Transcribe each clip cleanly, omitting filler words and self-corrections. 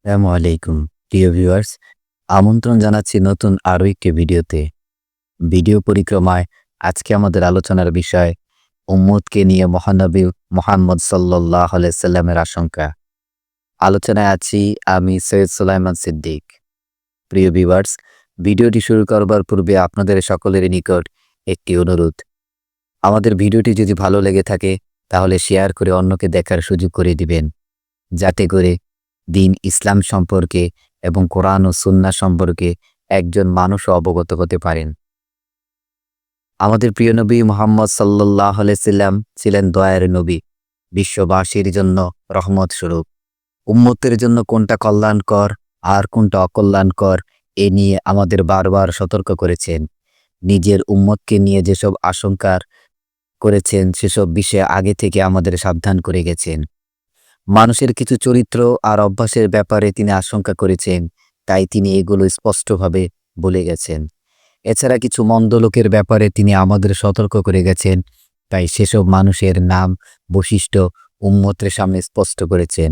আসসালামু আলাইকুম প্রিয় ভিউয়ার্স, আমন্ত্রণ জানাচ্ছি নতুন আরও একটি ভিডিওতে। ভিডিও পরিক্রমায় আজকে আমাদের আলোচনার বিষয় উম্মতকে নিয়ে মহানবী মুহাম্মদ সাল্লাল্লাহু আলাইহি সাল্লামের আশঙ্কা। আলোচনায় আছি আমি সৈয়দ সুলাইমান সিদ্দিক। প্রিয় ভিউয়ার্স, ভিডিওটি শুরু করবার পূর্বে আপনাদের সকলের নিকট একটি অনুরোধ। আমাদের ভিডিওটি যদি ভালো লেগে থাকে তাহলে শেয়ার করে অন্যকে দেখার সুযোগ করে দিবেন, যাতে করে দিন ইসলাম সম্পর্কে এবং কোরআন ও সুন্নাহ সম্পর্কে একজন মানুষও অবগত হতে পারেন। আমাদের প্রিয় নবী মুহাম্মদ সাল্লাল্লাহু আলাইহি সাল্লাম ছিলেন দয়ার নবী, বিশ্ববাসীর জন্য রহমত স্বরূপ। উম্মতের জন্য কোনটা কল্যাণকর আর কোনটা অকল্যাণকর এ নিয়ে আমাদের বারবার সতর্ক করেছেন। নিজের উম্মতকে নিয়ে যেসব আশঙ্কার করেছেন সেসব বিষয়ে আগে থেকে আমাদের সাবধান করে গেছেন। মানুষের কিছু চরিত্র আর অভ্যাসের ব্যাপারে তিনি আশঙ্কা করেছেন, তাই তিনি এগুলো স্পষ্টভাবে বলে গেছেন। এছাড়া কিছু মন্দ লোকের ব্যাপারে তিনি আমাদের সতর্ক করে গেছেন, তাই সেসব মানুষের নাম বৈশিষ্ট্য উম্মতের সামনে স্পষ্ট করেছেন,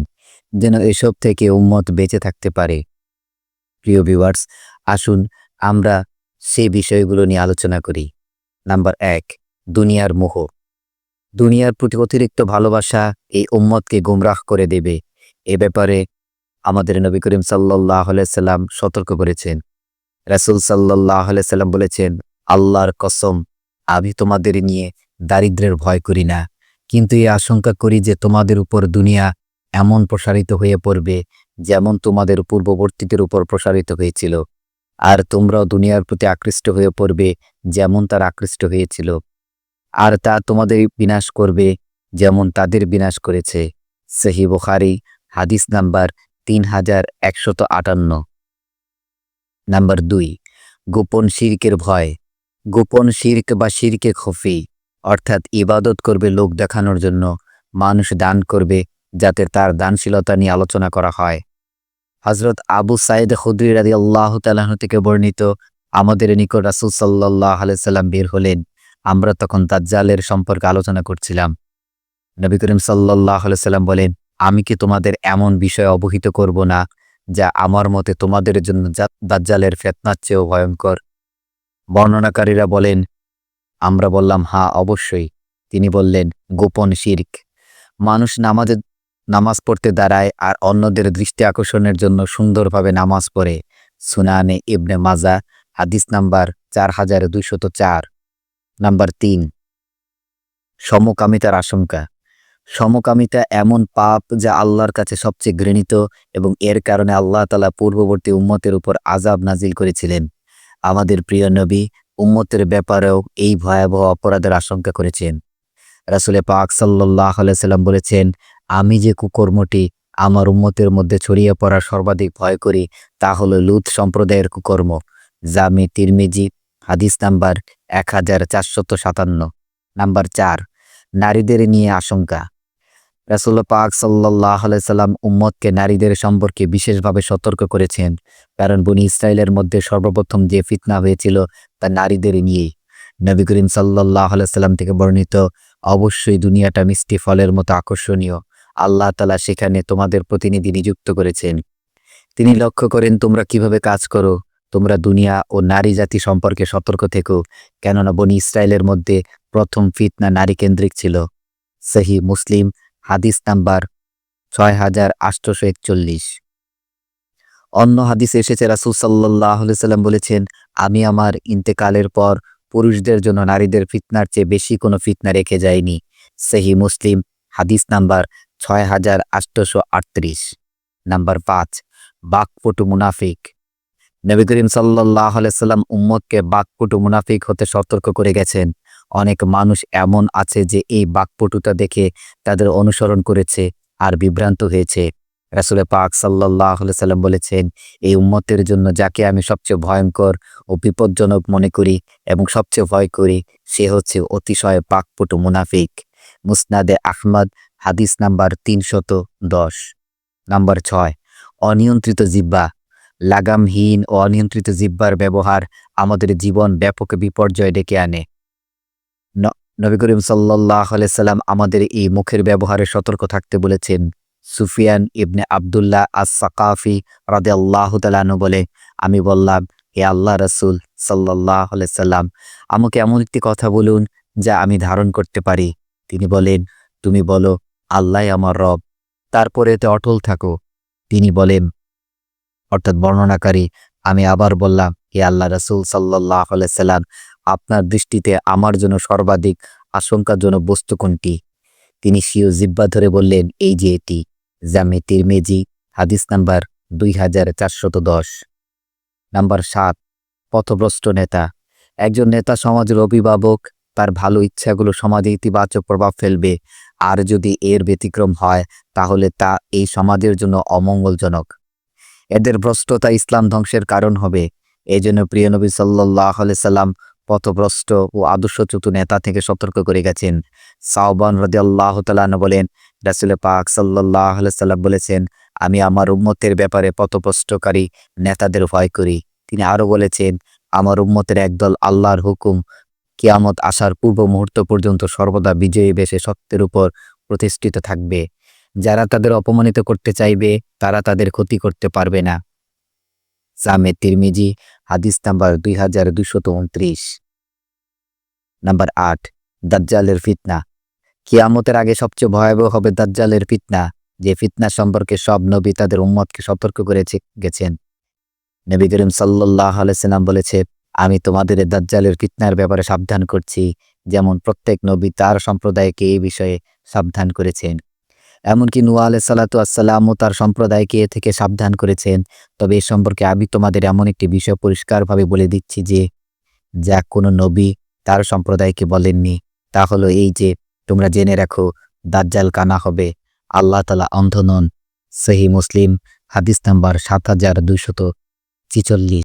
যেন এসব থেকে উম্মত বেঁচে থাকতে পারে। প্রিয় ভিউয়ার্স, আসুন আমরা সেই বিষয়গুলো নিয়ে আলোচনা করি। নাম্বার ১, দুনিয়ার মোহ। দুনিয়ার প্রতি অতিরিক্ত ভালোবাসা এই উম্মতকে গুমরাহ করে দেবে। এ ব্যাপারে আমাদের নবী করিম সাল্লাল্লাহু আলাইহি সাল্লাম সতর্ক করেছেন। রাসূল সাল্লাল্লাহু আলাইহি সাল্লাম বলেছেন, আল্লাহর কসম, আমি তোমাদের নিয়ে দারিদ্র্যের ভয় করি না, কিন্তু এই আশঙ্কা করি যে তোমাদের উপর দুনিয়া এমন প্রসারিত হয়ে পড়বে যেমন তোমাদের পূর্ববর্তীদের উপর প্রসারিত হয়েছিল, আর তোমরাও দুনিয়ার প্রতি আকৃষ্ট হয়ে পড়বে যেমন তারা আকৃষ্ট হয়েছিল, আর তা তোমাদের বিনাশ করবে যেমন তাদের বিনাশ করেছে। সহিহ বুখারী হাদিস নাম্বার 3158। নাম্বার ২, গোপন শিরকের ভয়। গোপন শিরক বা শিরকে খফি, অর্থাৎ ইবাদত করবে লোক দেখানোর জন্য, মানুষ দান করবে যাতে তার দানশীলতা নিয়ে আলোচনা করা হয়। হযরত আবু সাঈদ খুদরি রাদিয়াল্লাহু তাআলা আনহু থেকে বর্ণিত, আমাদের নিকট রাসূল সাল্লাল্লাহু আলাইহি সাল্লাম বের হলেন। আমরা তখন দাজ্জালের সম্পর্কে আলোচনা করছিলাম। নবী করিম সাল্লাল্লাহু আলাইহি সাল্লাম বলেন, আমি কি তোমাদের এমন বিষয়ে অবহিত করব না যা আমার মতে তোমাদের জন্য দাজ্জালের ফিতনার চেয়েও ভয়ঙ্কর? বর্ণনাকারীরা বলেন, আমরা বললাম, হ্যাঁ অবশ্যই। তিনি বললেন, গোপন শিরক। মানুষ নামাজ পড়তে দাঁড়ায় আর অন্যদের দৃষ্টি আকর্ষণের জন্য সুন্দরভাবে নামাজ পড়ে। সুনানে ইবনে মাজাহ হাদিস নাম্বার 4204। নাম্বার ৩, সমকামিতার আশঙ্কা। সমকামিতা এমন পাপ যা আল্লাহর কাছে সবচেয়ে ঘৃণিত, এবং এর কারণে আল্লাহ তাআলা পূর্ববর্তী উম্মতের উপর আযাব নাজিল করেছিলেন। আমাদের প্রিয় নবী উম্মতের ব্যাপারেও এই ভয়াবহ অপরাধের আশঙ্কা করেছেন। রাসূল পাক সাল্লাল্লাহু আলাইহি সাল্লাম বলেছেন, আমি যে কুকর্মটি আমার উম্মতের মধ্যে ছড়িয়ে পড়ার সর্বাধিক ভয় করি তা হলো লূত সম্প্রদায়ের কুকর্ম। জামি তিরমিজি হাদিস নাম্বার 1457। নাম্বার ৪, নারীদের নিয়ে আশঙ্কা। রাসূল পাক সাল্লাল্লাহু আলাইহি সাল্লাম উম্মতকে নারীদের সম্পর্কে বিশেষভাবে সতর্ক করেছেন, কারণ বনী ইসরাইলের মধ্যে সর্বপ্রথম যে ফিতনা হয়েছিল তা নারীদের নিয়েই। নবী করিম সাল্লাল্লাহু আলাইহি সাল্লাম থেকে বর্ণিত, অবশ্যই দুনিয়াটা মিষ্টি ফলের মতো আকর্ষণীয়। আল্লাহ তাআলা সেখানে তোমাদের প্রতিনিধি নিযুক্ত করেছেন। তিনি লক্ষ্য করেন তোমরা কিভাবে কাজ করো। তোমরা দুনিয়া ও নারী জাতি সম্পর্কে সতর্ক থেকো, কেননা বনী ইসরাইলের মধ্যে প্রথম ফিতনা নারী কেন্দ্রিক ছিল। সহিহ মুসলিম হাদিস নাম্বার 6841। অন্য হাদিসে এসেছে, রাসূল সাল্লাল্লাহু আলাইহি সাল্লাম বলেছেন, আমি আমার ইন্তেকালের পর পুরুষদের জন্য নারীদের ফিতনার চেয়ে বেশি কোনো ফিতনা রেখে যাইনি। সহিহ মুসলিম হাদিস নাম্বার 6838। নাম্বার ৫, বাকপটু মুনাফিক। নবী করিম সাল্লাল্লাহু আলাইহি সাল্লাম উম্মতকে বাকপটু মুনাফিক হতে সতর্ক করে গেছেন। অনেক মানুষ এমন আছে যে এই বাকপটুতা দেখে তাদের অনুসরণ করেছে আর বিভ্রান্ত হয়েছে। রাসূল পাক সাল্লাল্লাহু আলাইহি সাল্লাম বলেছেন, এই উম্মতের জন্য যাকে আমি সবচেয়ে ভয়ঙ্কর ও বিপজ্জনক মনে করি এবং সবচেয়ে ভয় করি, সে হচ্ছে অতিশয় বাকপটু মুনাফিক। মুসনাদে আহমদ হাদিস নাম্বার ৩১০। নাম্বার ৬, অনিয়ন্ত্রিত জিহ্বা। লাগামহীন ও অনিয়ন্ত্রিত জিহ্বার ব্যবহার আমাদের জীবন ব্যাপক বিপর্যয় ডেকে আনে। নবী করিম সাল্লাল্লাহু আলাইহি সাল্লাম আমাদের এই মুখের ব্যবহারে সতর্ক থাকতে বলেছেন। সুফিয়ান ইবনে আবদুল্লাহ আস-সাকাফি রাদিয়াল্লাহু তাআলা আনহু বলে, আমি বললাম, হে আল্লাহ রাসূল সাল্লাল্লাহু আলাইহি সাল্লাম, আমাকে এমন একটি কথা বলুন যা আমি ধারণ করতে পারি। তিনি বলেন, তুমি বলো, আল্লাহই আমার রব, তারপরে এতে অটল থাকো। তিনি বলেন, অর্থাৎ বর্ণনাকারী, আমি আবার বললাম, হে আল্লাহ রাসূল সাল্লাল্লাহু আলাইহি সাল্লাম, আপনার দৃষ্টিতে আমার জন্য সর্বাধিক আশঙ্কাজনক বস্তু কোনটি? তিনি স্বীয় জিহ্বা ধরে বললেন, এই যে এটি। জামে তিরমিজি হাদিস নাম্বার 2410। নাম্বার 7, পথভ্রষ্ট নেতা। একজন নেতা সমাজের অভিভাবক, তার ভালো ইচ্ছাগুলো সমাজে ইতিবাচক প্রভাব ফেলবে, আর যদি এর ব্যতিক্রম হয় তাহলে তা এই সমাজের জন্য অমঙ্গলজনক। এদের ভ্রষ্টতা ইসলাম ধ্বংসের কারণ হবে। এই জন্য প্রিয় নবী সাল্লাল্লাহু আলাইহি সাল্লাম পথভ্রষ্ট ও আদর্শচ্যুত নেতা থেকে সতর্ক করে গেছেন। সাওবান রাদিয়াল্লাহু তাআলা আনহু বলেন, রাসূল পাক সাল্লাল্লাহু আলাইহি সাল্লাম বলেছেন, আমি আমার উম্মতের ব্যাপারে পথভ্রষ্টকারী নেতাদের ভয় করি। তিনি আরো বলেছেন, আমার উম্মতের একদল আল্লাহর হুকুম কিয়ামত আসার পূর্ব মুহূর্ত পর্যন্ত সর্বদা বিজয়ী বেশে সত্যের উপর প্রতিষ্ঠিত থাকবে। যারা তাদের অপমানিত করতে চাইবে তারা তাদের ক্ষতি করতে পারবে না। জামে তিরমিজি হাদিস নাম্বার 2229। নাম্বার 8, দাজ্জালের ফিতনা। কিয়ামতের আগে সবচেয়ে ভয়াবহ হবে দাজ্জালের ফিতনা, যে ফিতনা সম্পর্কে সব নবী তাদের উম্মতকে সতর্ক করেছে গেছেন। নবী করিম সাল্লাল্লাহু আলাইহি সাল্লাম বলেছে, আমি তোমাদের এই দাজ্জালের ফিতনার ব্যাপারে সাবধান করছি, যেমন প্রত্যেক নবী তার সম্প্রদায়কে এই বিষয়ে সাবধান করেছেন। এমনকি নূহ আলাইহিস সালাতু ওয়াস সালামও তার সম্প্রদায়কে এ থেকে সাবধান করেছেন। তবে এ সম্পর্কে আমি তোমাদের এমন একটি বিষয় পরিষ্কারভাবে বলে দিচ্ছি যে, যা কোনো নবী তার সম্প্রদায়কে বলেননি। তা হলো এই যে, তোমরা জেনে রাখো, দাজ্জাল কানা হবে, আল্লাহ তাআলা অন্ধ নন। সহিহ মুসলিম হাদিস নাম্বার 7246।